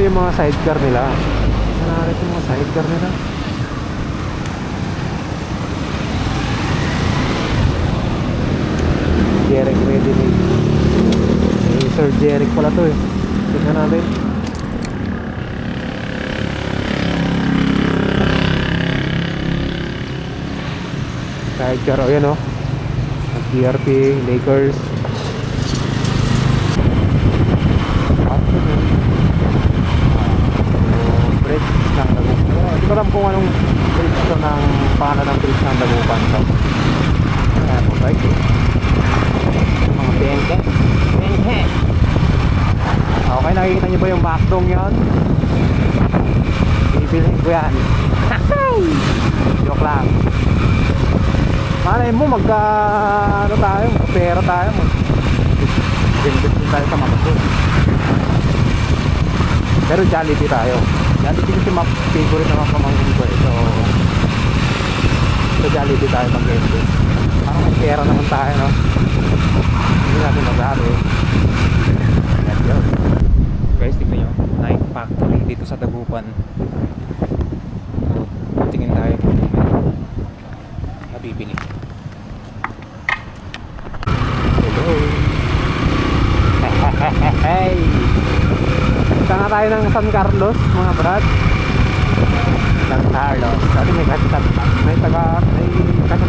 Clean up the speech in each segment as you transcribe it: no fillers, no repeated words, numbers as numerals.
Ito yung mga sidecar nila. Ito yung mga sidecar nila. Jeric ready made. Sir Jeric pala to eh. Tingnan natin. Sidecar, o yan o. DRP, Lakers. Bridge ng Dagupan. Hindi ko alam kung anong bridge ito ng pangalan ng bridge ng Dagupan. So, ayan po guys. Mga bengke. Bengke. Okay, nakikita nyo ba yung backdong yun? Bibilhin ko yan. Joke lang. Malay mo ano tayo, pera tayo. Invest din tayo sa mga. Pero Jollibee tayo. Jollibee kasi favorite naman pamangkin ko eh. So Jollibee tayo mag-invest. Parang may pera naman tayo, no? Hindi natin mag-aaral eh. Yan yun. Guys, tignan nyo, Nike Factory dito sa Dagupan. Tingin tayo kung meron nabibili. Hello. Hey. Punta nga tayo ng San Carlos, mga brad. San Carlos. Dati may kasat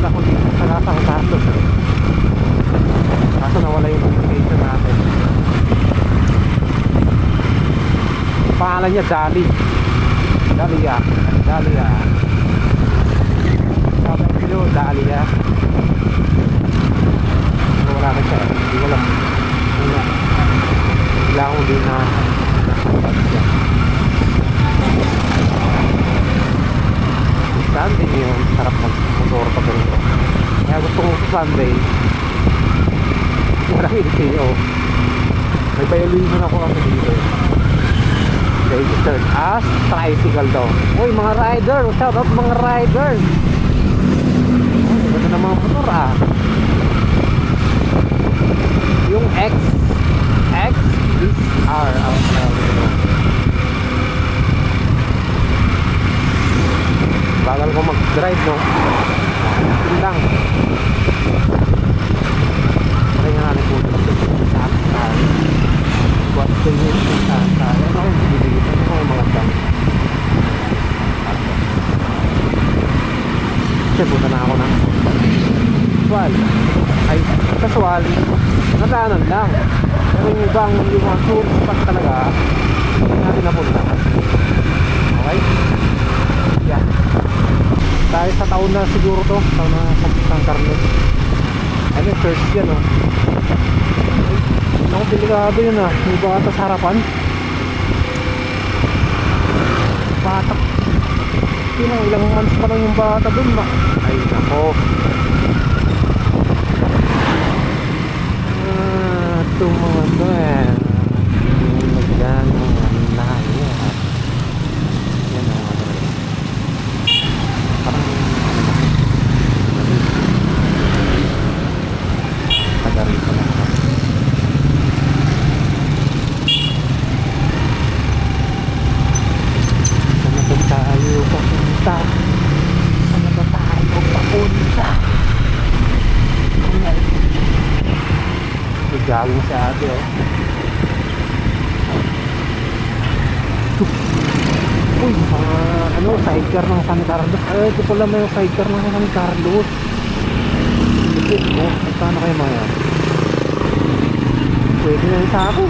ako dito sa San Carlos. Kaso nawala yung location natin. Pangalan niya Dali. Dalia. Sabi nyo, Dalia. Wala na siya. Hindi ko alam. Wala akong din na Sunday yun. Sarap mag-motor pa ganito. Kaya gusto ko sa Sunday. Maraming LTO. May violation ako kasi dito. Registered as tricycle daw. Uy mga rider, shout out mga rider. Ganda ng mga motor ah. Yung XR bagal ko mag-drive no. Yun lang. Try nga natin po sa akin. Buat ko yun sa ano ko bibigyan ano ko mga dam. Kasi punta na ako ng casual nadaanan lang. Pero yung ibang yung mga tourist spot talaga hindi natin napunta. Okay? Yan. Dahil sa taon na siguro to, taon na San Carlos. Ano yung church yan o. Ako delikado yun ah. May bata sa harapan. Bata. Ilang months pa lang yung bata dun ba? Ay nako. Itong mga to eh. Yung nagdan mga nahiya. Yan o. Parang taga-rito na ako. Sana ba tayo papunta? Sana ba tayo papunta? Jogging sa ate oh. Uy, sidecar ng San Carlos. Ito pala may sidecar ng San Carlos. Ito mo, magkano kayo mga yan? Pwede na sa akin.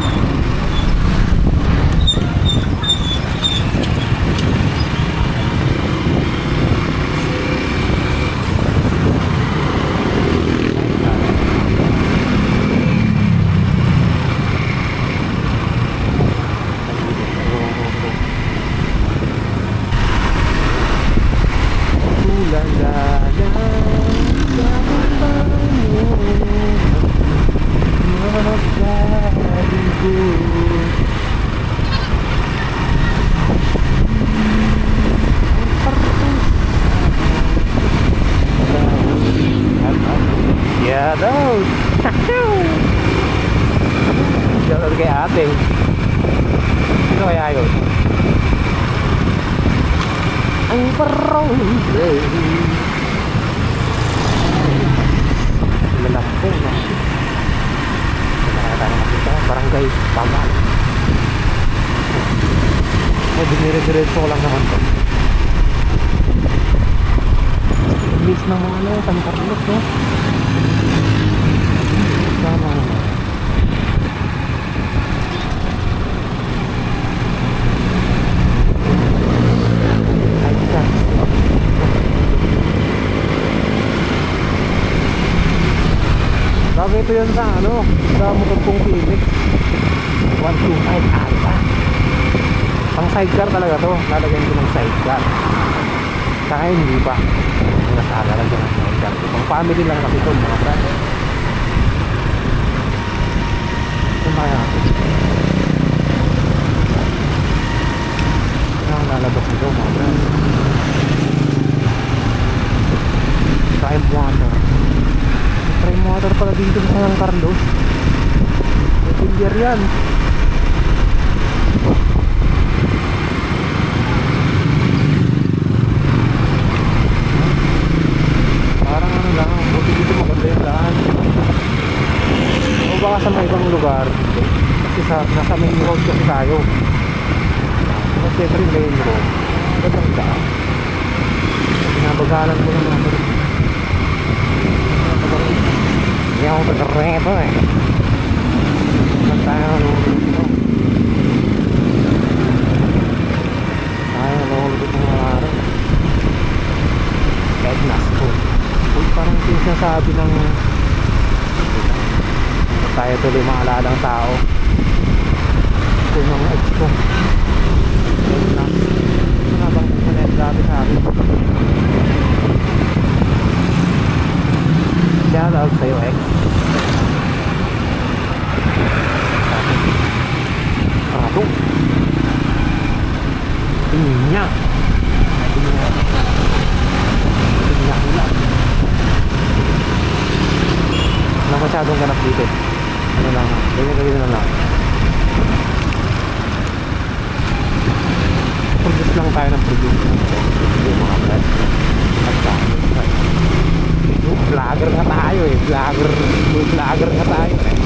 Yeah, daw. Shoutout kay ate. Sino kaya yun? ang parole. Lalampong na. Nakakata na makita. Barangay Pagal. Dinire-diretso ko lang naman to. Mix ng mga ano, San Carlos, no? Sama naman. Bago ito yun sa ano, sa Motorpong Phoenix 125 Alpha. Pang sidecar talaga to, lalagyan ko ng sidecar. Saka hindi pa nasala lang dyan ang sidecar. Pang family lang kasi ito mga brad. Ito kaya ang lalabas nito mga brad. Prime water. Prime water pala dito sa San Carlos. May pilyer yan. Parang ano lang, buti dito maganda yung daan. O baka sa may ibang lugar. Kasi nasa main road kasi tayo. Kasi siyempre main road. Magandang daan. Pinabagalan ko ng mga balik. Hindi ako taga-reto eh. Saan tayo nalulog? Tayo nalulog ng mga araw. Edna's food. Uy, parang sinasabi ng tayo tuloy maalalang tao. Ito yung mga ex ko. Edna's. Ito nga bang manedlabi sa akin? Shout out sa'yo, ex. Ito. Inya. Wala masyadong ganap dito. Ano lang, ganyan na lang. Produce lang tayo ng produce. Hindi mga brad. At vlogger na tayo eh. Vlogger na tayo eh.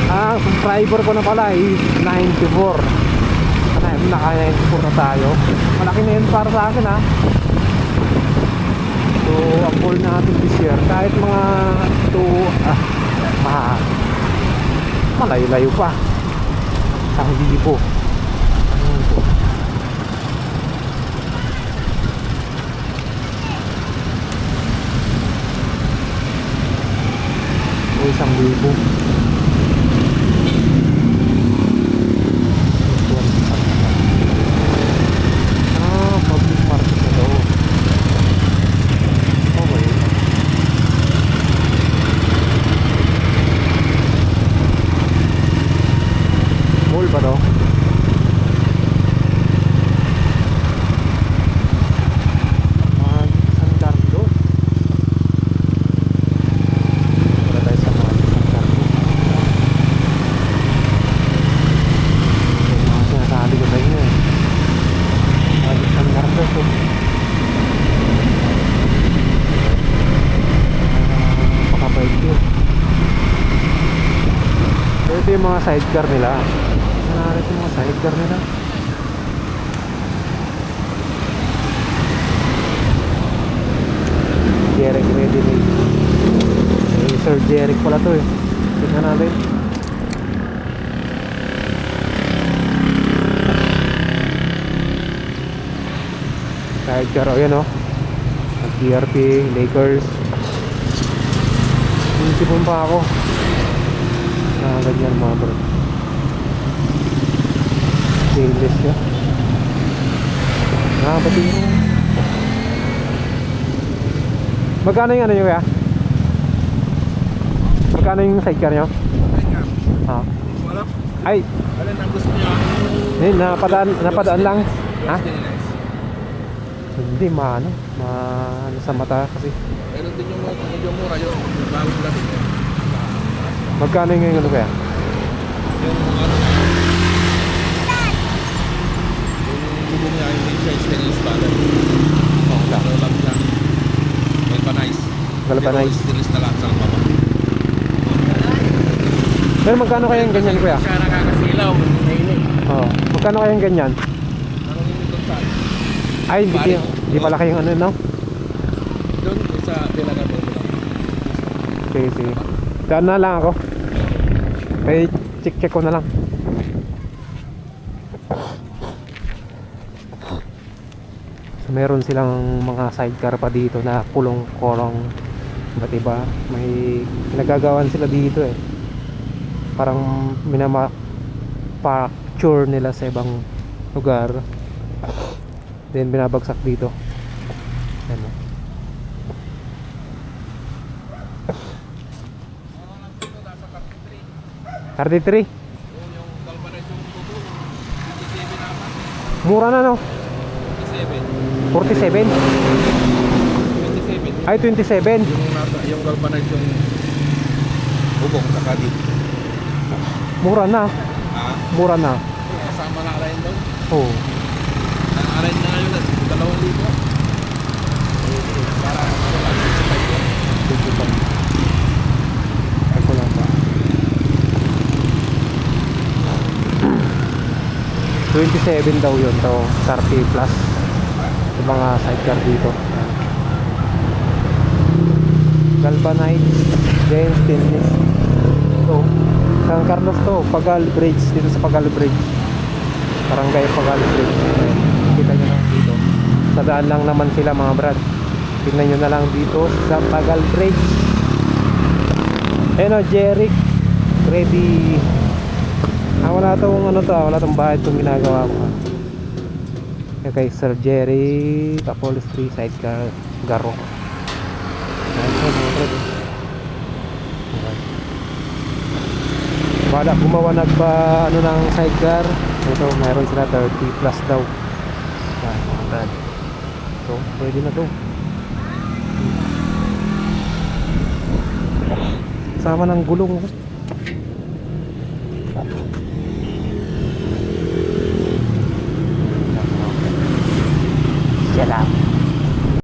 Ang subscriber ko na pala is 94. Naka 94 na tayo. Malaki na yun para sa akin ha. So ang goal natin this year, kahit mga malayo-layo pa, 1,000. Ano po? O 1,000. Public market na daw. Okay. Mall ba to? San Carlos. Wala tayo sa mga San Carlos. Yung mga sinasabi ko sa inyo eh. San Carlos oh. Pakapait yun. Ito yung mga sidecar nila. Narit yung mga sidecar nila. Jeric ready made. Sir Jeric pala to eh. Tingnan natin. Sidecar o yan o. DRP, Lakers. Inisipon pa ako. Ganyan mga bro. Stainless siya. Pati yung magkano yung ano nyo kaya? Magkano yung sidecar nyo? Ha? Ay! Alin ang gusto nyo? Napadaan lang. Ha? Hindi ano sa mata kasi. Meron din yung medyo mura yung bagong lamin eh. Magkano yung ano kaya? Yung ano yung bubong niya yung size stainless galvanized. Stainless na lahat sa baba. Pero magkano kaya yung ganyan, kuya? Siya nakakasilaw, mainit. Oo. Magkano kaya yung ganyan? Anong yung doon sa? Ay, hindi pala kayong ano, no? Doon sa Delagan mo. Sige, sige. Daan na lang ako. Kaya check ko na lang. So, meron silang mga sidecar pa dito na kulong-kolong. Iba't iba. May nagagawan sila dito eh. Parang minamapacture nila sa ibang lugar. Then binabagsak dito. Ano. 33. Yung galvanized yung tubo, 27 naman. Mura na, no? 27. 47. 27. Ay, 27. Yung galvanized yung bubong sa kadit. Mura na. Ha? Mura na. Kasama na arayin doon. Oo. Arayin na ngayon, 2,000. Para Ay ko lang ba. 27 daw yun to. 30 plus. Yung mga sidecar dito. Galvanized. Then stainless. So, San Carlos to. Pagal Bridge. Dito sa Pagal Bridge. Barangay Pagal Bridge. Kita nyo lang dito. Sa daan lang naman sila mga brad. Tingnan nyo na lang dito sa Pagal Bridge. Ayun o, Jeric. Ready. Wala tong ano to, wala tong bahay itong ginagawa ko. Okay, Sir Jerry, upholstery, sidecar, garo. Bala gumawa nagpa ano ng sidecar. Ito, mayroon sila 30 plus daw. So, pwede na to. Sama ng gulong. Yan lang.